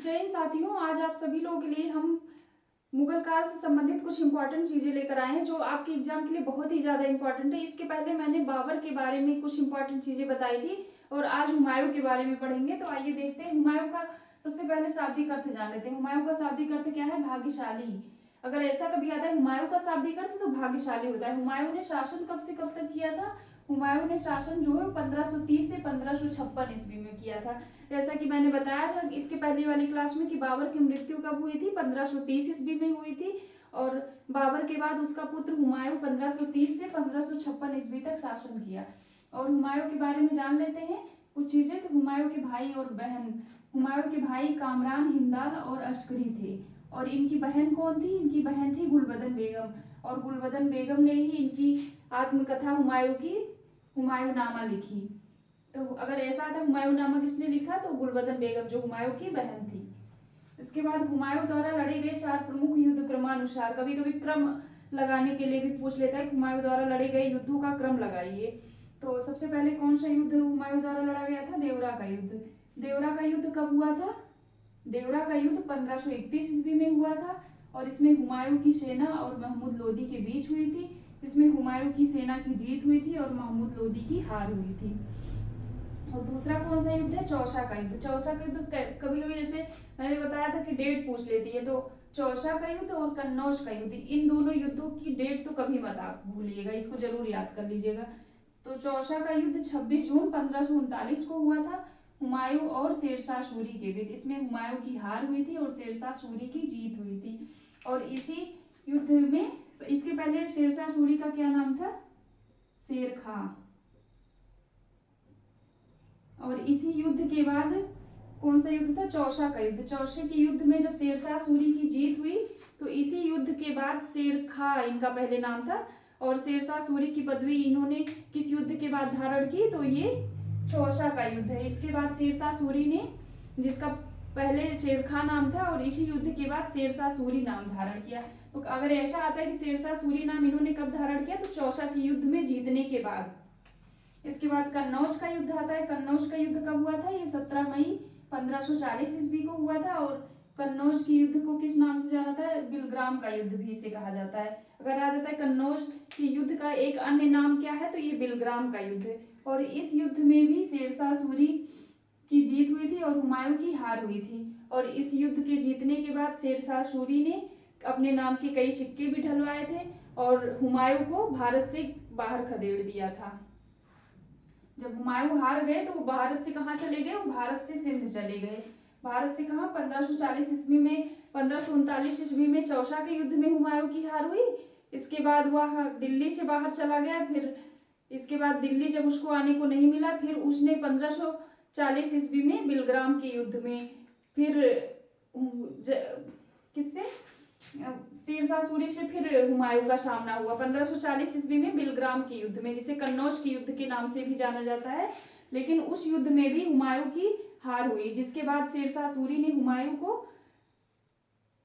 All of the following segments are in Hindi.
जय हिंद साथियों, आज आप सभी लोगों के लिए हम मुगल काल से संबंधित कुछ इंपॉर्टेंट चीजें लेकर आए हैं जो आपके एग्जाम के लिए बहुत ही ज्यादा इंपॉर्टेंट है। इसके पहले मैंने बाबर के बारे में कुछ इंपॉर्टेंट चीजें बताई थी और आज हुमायूं के बारे में पढ़ेंगे। तो आइए देखते हैं हुमायूं का सबसे पहले शाब्दिक अर्थ जान लेते हैं। हुमायूं का शाब्दिक अर्थ क्या है? भाग्यशाली। अगर ऐसा कभी आता है हुमायूं का शाब्दिक अर्थ तो भाग्यशाली होता है। हुमायूं ने शासन कब से कब तक किया था? हुमायूं ने शासन जो है 1530 से 1556 ईस्वी में किया था। जैसा कि मैंने बताया था इसके पहले वाली क्लास में कि बाबर की मृत्यु कब हुई थी? 1530 ईस्वी में हुई थी और बाबर के बाद उसका पुत्र हुमायूं 1530 से 1556 ईस्वी तक शासन किया। और हुमायूं के बारे में जान लेते हैं कुछ चीजें। तो हुमायूं के भाई और बहन, हुमायूं के भाई कामरान, हिंदाल और अश्करी थे और इनकी बहन कौन थी? इनकी बहन थी गुलबदन बेगम और गुलबदन बेगम ने ही इनकी आत्मकथा हुमायूं की हुमायूंनामा लिखी। तो अगर ऐसा था हुमायूंनामा किसने लिखा तो गुलबदन बेगम जो हुमायूं की बहन थी। इसके बाद हुमायूं द्वारा लड़े गए 4 प्रमुख युद्ध क्रमानुसार, कभी कभी क्रम लगाने के लिए भी पूछ लेता है हुमायूं द्वारा लड़े गए युद्धों का क्रम लगाइए। तो सबसे पहले कौन सा युद्ध हुमायूं द्वारा लड़ा गया था? देवरा का युद्ध। देवरा का युद्ध कब हुआ था? देवरा का युद्ध 1531 ईस्वी में हुआ था और इसमें हुमायूं की सेना और महमूद लोदी के बीच हुई थी, जिसमें हुमायूं की सेना की जीत हुई थी और महमूद लोदी की हार हुई थी। और दूसरा कौन सा युद्ध है? चौसा का युद्ध। चौसा का युद्ध कभी कभी जैसे मैंने बताया था कि डेट पूछ लेती है, तो चौसा का युद्ध और कन्नौज का युद्ध, इन दोनों युद्धों की डेट तो कभी मत आप भूलिएगा, इसको जरूर याद कर लीजिएगा। तो चौसा का युद्ध 26 जून 1539 को हुआ था हुमायूं और शेरशाह सूरी के बीच। इसमें हुमायूं की हार हुई थी और शेरशाह सूरी की जीत हुई थी। और इसी युद्ध में, इसके पहले शेरशाह सूरी का क्या नाम था? शेर खां। और इसी युद्ध के बाद कौन सा युद्ध था? चौसा का युद्ध। चौसे के युद्ध में जब शेरशाह सूरी की जीत हुई तो इसी युद्ध के बाद शेर खां इनका पहले नाम था और शेरशाह सूरी की पदवी इन्होंने किस युद्ध के बाद धारण की? तो ये चौसा का युद्ध है। इसके बाद शेरशाह सूरी ने, जिसका पहले शेर खां नाम था और इसी युद्ध के बाद शेरशाह सूरी नाम धारण किया। तो अगर ऐसा आता है कि शेरशाह सूरी नाम इन्होंने कब धारण किया तो चौसा के युद्ध में जीतने के बाद। इसके बाद कन्नौज का युद्ध आता है। कन्नौज का युद्ध कब हुआ था? ये 17 मई 1540 ईस्वी को हुआ था और कन्नौज के युद्ध को किस नाम से जाना जाता है? बिलग्राम का युद्ध भी इसे कहा जाता है। अगर आ जाता है कन्नौज के युद्ध का एक अन्य नाम क्या है तो ये बिलग्राम का युद्ध। और इस युद्ध में भी शेरशाह सूरी की जीत हुई थी और हुमायूं की हार हुई थी। और इस युद्ध के जीतने के बाद शेरशाह सूरी ने अपने नाम के कई सिक्के भी ढलवाए थे और हुमायूं को भारत से बाहर खदेड़ दिया था। जब हुमायूं हार गए तो वो भारत से कहाँ चले गए? वो भारत से सिंध चले गए। भारत से कहाँ? 1540 ईस्वी में, 1539 ईस्वी में चौसा के युद्ध में हुमायूं की हार हुई। इसके बाद वह दिल्ली से बाहर चला गया। फिर इसके बाद दिल्ली जब उसको आने को नहीं मिला, फिर उसने 1540 ईस्वी में बिलग्राम के युद्ध में फिर किससे? शेरशाह सूरी से फिर हुमायूं का सामना हुआ 1540 ईस्वी में बिलग्राम के युद्ध में, जिसे कन्नौज के युद्ध के नाम से भी जाना जाता है। लेकिन उस युद्ध में भी हुमायूं की हार हुई, जिसके बाद शेरशाह सूरी ने हुमायूं को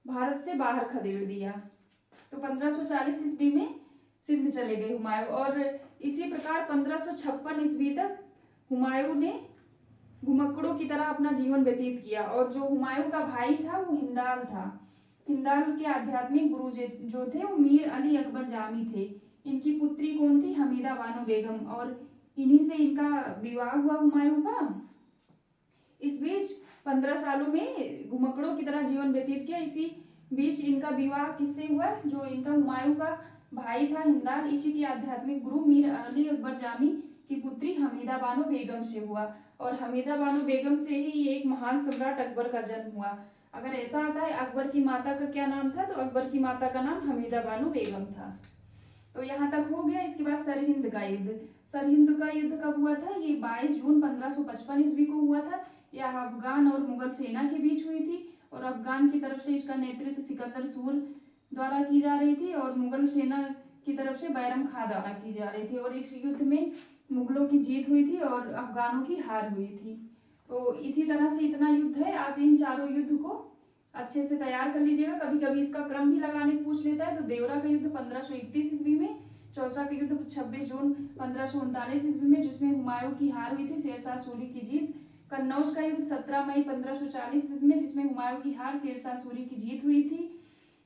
भारत से बाहर खदेड़ दिया। तो 1540 ईस्वी में सिंध चले गए हुमायूं और इसी प्रकार 1556 ईस्वी तक हुमायूं ने घुमक्कड़ों की तरह अपना जीवन व्यतीत किया। और जो हुमायूं का भाई था वो हिंदाल था। हिंदाल के आध्यात्मिक गुरु जो थे वो मीर अली अकबर जामी थे। इनकी पुत्री कौन थी? हमीदा बानो बेगम। और इन्हीं से इनका विवाह हुआ हुमायूं का। इस बीच 15 सालों में घुमक्कड़ों की तरह जीवन व्यतीत किया। इसी बीच इनका विवाह किससे हुआ? जो इनका हुमायूं का भाई था हिंदाल, इसी के आध्यात्मिक गुरु मीर अली अकबर जामी की पुत्री हमीदा बानो बेगम से हुआ। और हमीदा बानो बेगम से ही एक महान सम्राट अकबर का जन्म हुआ। अगर ऐसा आता है अकबर की माता का क्या नाम था तो अकबर की माता का नाम हमीदा बानो बेगम था। तो यहाँ तक हो गया। इसके बाद सरहिंद का युद्ध। सरहिंद का युद्ध कब हुआ था? ये 22 जून 1555 ईस्वी को हुआ था। यह अफगान और मुगल सेना के बीच हुई थी और अफगान की तरफ से इसका नेतृत्व सिकंदर सूर द्वारा की जा रही थी और मुगल सेना की तरफ से बैरम खां द्वारा की जा रही थी। और इस युद्ध में मुगलों की जीत हुई थी और अफगानों की हार हुई थी। तो इसी तरह से इतना युद्ध है। आप इन चारों युद्ध को अच्छे से तैयार कर लीजिएगा। कभी कभी इसका क्रम भी लगाने पूछ लेता है। तो देवरा का युद्ध 1531 ईस्वी में, चौसा का युद्ध 26 जून 1539 ईस्वी में जिसमें हुमायूं की हार हुई थी, शेरशाह सूरी की जीत कन्नौज का युद्ध 17 मई 1540 ईस्वी में, जिसमें हुमायूं की हार, शेरशाह सूरी की जीत हुई थी।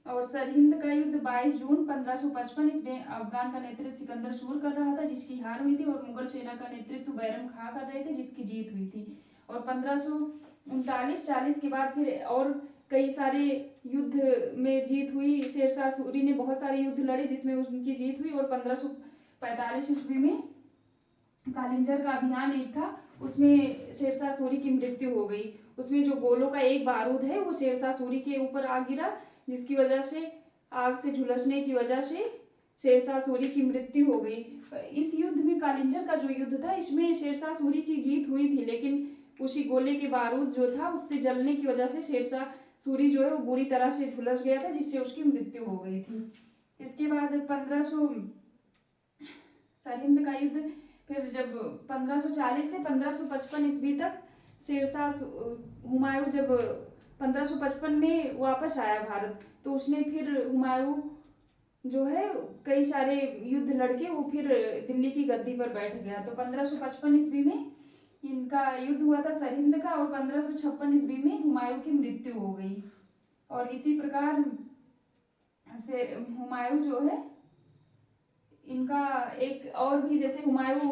और सरहिंद का युद्ध 22 जून 1555, इसमें अफगान का नेतृत्व सिकंदर सूर कर रहा था, जिसकी हार हुई थी, और मुगल सेना का नेतृत्व बैरम खां कर रहे थे, जिसकी जीत हुई थी। और 1539-40 के बाद फिर और कई सारे युद्ध में जीत हुई। शेरशाह सूरी ने बहुत सारे युद्ध लड़े जिसमें उनकी जीत हुई। और 1545 ईस्वी में कालिंजर का अभियान एक था, उसमें शेरशाह सूरी की मृत्यु हो गई। उसमें जो गोलों का एक बारूद है वो शेरशाह सूरी के ऊपर आ गिरा, जिसकी वजह से आग से झुलसने की वजह से शेरशाह सूरी की मृत्यु हो गई। इस युद्ध में, कालिंजर का जो युद्ध था, इसमें शेरशाह सूरी की जीत हुई थी, लेकिन उसी गोले के बारूद जो था उससे जलने की वजह से शेरशाह सूरी जो है वो बुरी तरह से झुलस गया था, जिससे उसकी मृत्यु हो गई थी। इसके बाद 1500 सरहिंद का युद्ध, फिर जब 1540 से 1555 ईस्वी तक हुमायूं जब 1555 में वापस आया भारत, तो उसने फिर हुमायूं जो है कई सारे युद्ध लड़के वो फिर दिल्ली की गद्दी पर बैठ गया। तो 1555 ईस्वी में इनका युद्ध हुआ था सरहिंद का, और 1556 ईस्वी में हुमायूं की मृत्यु हो गई। और इसी प्रकार से हुमायूं जो है, इनका एक और भी, जैसे हुमायूं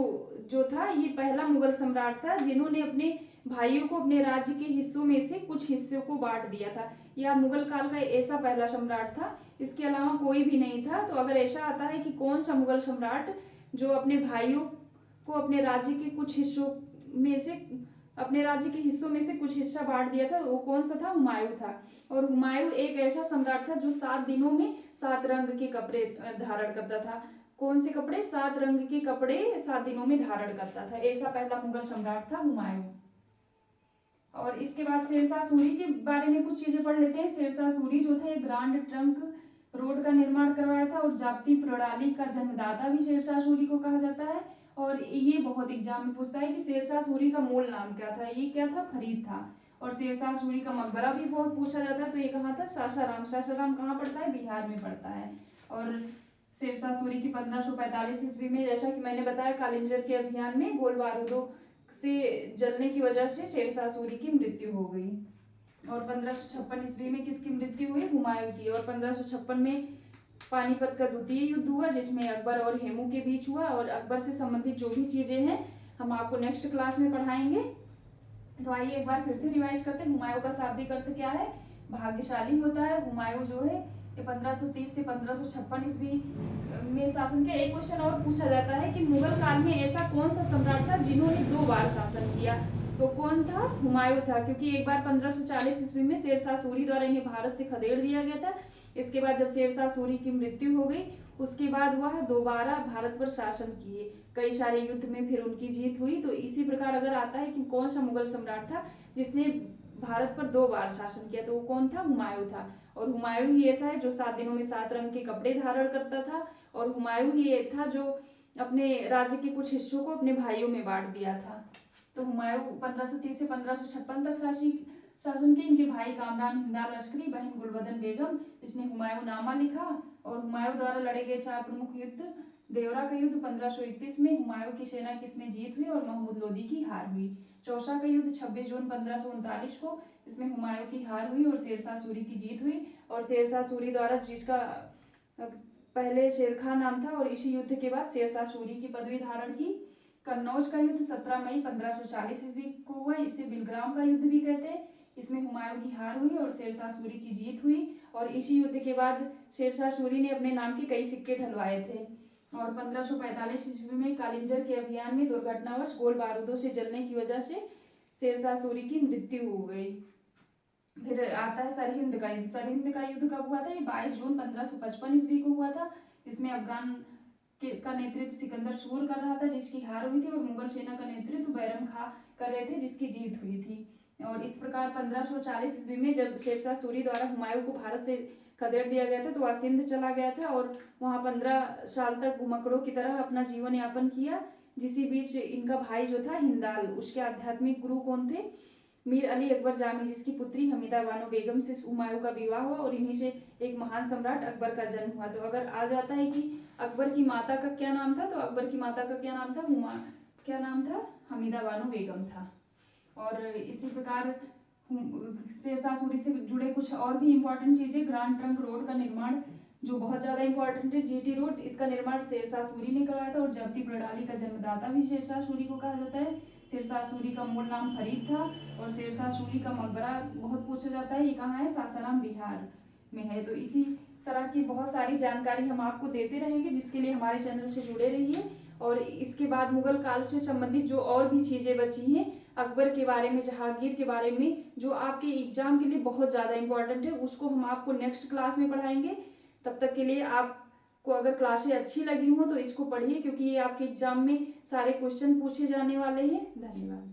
जो था ये पहला मुगल सम्राट था जिन्होंने अपने भाइयों को अपने राज्य के हिस्सों में से कुछ हिस्सों को बांट दिया था। यह मुगल काल का ऐसा पहला सम्राट था, इसके अलावा कोई भी नहीं था। तो अगर ऐसा आता है कि कौन सा मुगल सम्राट जो अपने भाइयों को अपने राज्य के कुछ हिस्सों में से अपने राज्य के हिस्सों में से कुछ हिस्सा बांट दिया था, वो कौन सा था? हुमायूं था। और हुमायूं एक ऐसा सम्राट था जो 7 दिनों में 7 रंग के कपड़े धारण करता था। कौन से कपड़े? 7 रंग के कपड़े 7 दिनों में धारण करता था। ऐसा पहला मुगल सम्राट था हुमायूं। और इसके बाद शेरशाह सूरी के बारे में कुछ चीजें पढ़ लेते हैं। शेरशाह सूरी जो था एक ग्रांड ट्रंक रोड का निर्माण करवाया था, और जाप्ती प्रणाली का जन्मदाता भी शेरशाह सूरी को कहा जाता है। और ये बहुत एग्जाम में पूछता है कि शेरशाह सूरी का मूल नाम क्या था? ये क्या था? फरीद था। और शेरशाह सूरी का मकबरा भी बहुत पूछा जाता है, तो ये कहाँ था? सासाराम। सासाराम कहाँ पड़ता है? बिहार में पड़ता है। और शेरशाह सूरी की 1545 ईस्वी में, जैसा कि मैंने बताया, कालिंजर के अभियान में गोल बारूदों से जलने की वजह से शेरशाह सूरी की मृत्यु हो गई। और 1556 ईस्वी में किसकी मृत्यु हुई? हुमायूं की। और 1556 में पानीपत का द्वितीय युद्ध हुआ, जिसमें अकबर और हेमू के बीच हुआ। और अकबर से संबंधित जो भी चीजें हैं हम आपको नेक्स्ट क्लास में पढ़ाएंगे। तो आइए एक बार फिर से रिवाइज करते हैं। हुमायूं का शाब्दिक अर्थ क्या है? भाग्यशाली होता है। हुमायूं जो है ये 1530 से 1556 ईस्वी में शासन किया। एक क्वेश्चन और पूछा जाता है कि मुगल काल में ऐसा कौन सा सम्राट था जिन्होंने 2 बार शासन किया? तो कौन था? हुमायूं था, क्योंकि एक बार 1540 ईस्वी में शेरशाह सूरी द्वारा इन्हें भारत से खदेड़ दिया गया था। इसके बाद जब शेरशाह सूरी की मृत्यु हो गई, उसके बाद वह दोबारा भारत पर शासन किए। कई सारे युद्ध में फिर उनकी जीत हुई। तो इसी प्रकार अगर आता है कि कौन सा मुगल सम्राट था जिसने भारत पर 2 बार शासन किया, तो वो कौन था? हुमायूं था। और हुमायूं ही ऐसा है जो 7 दिनों में 7 रंग के कपड़े धारण करता था। और हुमायूं ही एक था जो अपने राज्य के कुछ हिस्सों को अपने भाइयों में बांट दिया था। तो हुमायूं 1530 से 1556 तक शासन किए। इनके भाई कामरान हिंदाल लश्करी, बहन गुलबदन बेगम, जिसने हुमायूंनामा लिखा। और हुमायूं द्वारा लड़े गए 4 प्रमुख युद्ध: देवरा का युद्ध 1531 में हुमायूं की सेना किसमें जीत हुई और महमूद लोदी की हार हुई। चौसा का युद्ध 26 जून 1539 को, इसमें हुमायूं की हार हुई और शेरशाह सूरी की जीत हुई। और शेरशाह सूरी द्वारा, जिसका पहले शेरखां नाम था, और इसी युद्ध के बाद शेरशाह सूरी की पदवी धारण की। कन्नौज का युद्ध 17 मई 1540 ईस्वी को हुआ। इसे बिलग्राम का युद्ध भी कहते हैं। इसमें हुमायूं की हार हुई और शेरशाह सूरी की जीत हुई। और इसी युद्ध के बाद शेरशाह सूरी ने अपने नाम के कई सिक्के ढलवाए थे। और 1545 ईस्वी में कालिंजर के अभियान में दुर्घटनावश गोल बारूदों से जलने की वजह से शेरशाह सूरी की मृत्यु हो गई। फिर आता है सरहिंद का युद्ध। सरहिंद का युद्ध कब हुआ था? ये 22 जून 1555 ईस्वी को हुआ था। इसमें अफगान का नेतृत्व सिकंदर सूर कर रहा था, जिसकी हार हुई थी। और मुगल सेना का नेतृत्व बैरम खां कर रहे थे, जिसकी जीत हुई थी। और इस प्रकार 1540 ईस्वी में जब शेरशाह सूरी द्वारा हुमायूं को भारत से खदेड़ दिया गया था, तो वह सिंध चला गया था और वहाँ 15 साल तक घुमक्कड़ों की तरह अपना जीवन यापन किया। जिसी बीच इनका भाई जो था हिंदाल, उसके आध्यात्मिक गुरु कौन थे? मीर अली अकबर जामी, जिसकी पुत्री हमीदा बानो बेगम से हुमायूं का विवाह हुआ। और इन्हीं से एक महान सम्राट अकबर का जन्म हुआ। तो अगर आ जाता है कि अकबर की माता का क्या नाम था, तो अकबर की माता का क्या नाम था? क्या नाम था? हमीदा बानो बेगम था। और इसी प्रकार शेरशाह सूरी से जुड़े कुछ और भी इम्पोर्टेंट चीज़ें, ग्रांड ट्रंक रोड का निर्माण जो बहुत ज़्यादा इंपॉर्टेंट है, जीटी रोड, इसका निर्माण शेरशाह सूरी ने करवाया था और जब्ती प्रणाली का जन्मदाता भी शेरशाह सूरी को कहा जाता है। शेरशाह सूरी का मूल नाम फरीद था और शेरशाह सूरी का मकबरा बहुत पूछा जाता है, ये कहाँ है, सासाराम बिहार में है। तो इसी तरह की बहुत सारी जानकारी हम आपको देते रहेंगे, जिसके लिए हमारे चैनल से जुड़े रहिए। और इसके बाद मुगल काल से संबंधित जो और भी चीज़ें बची हैं, अकबर के बारे में, जहांगीर के बारे में, जो आपके एग्जाम के लिए बहुत ज़्यादा इंपॉर्टेंट है, उसको हम आपको नेक्स्ट क्लास में पढ़ाएंगे। तब तक के लिए आपको अगर क्लासें अच्छी लगी हो तो इसको पढ़िए, क्योंकि ये आपके एग्जाम में सारे क्वेश्चन पूछे जाने वाले हैं। धन्यवाद।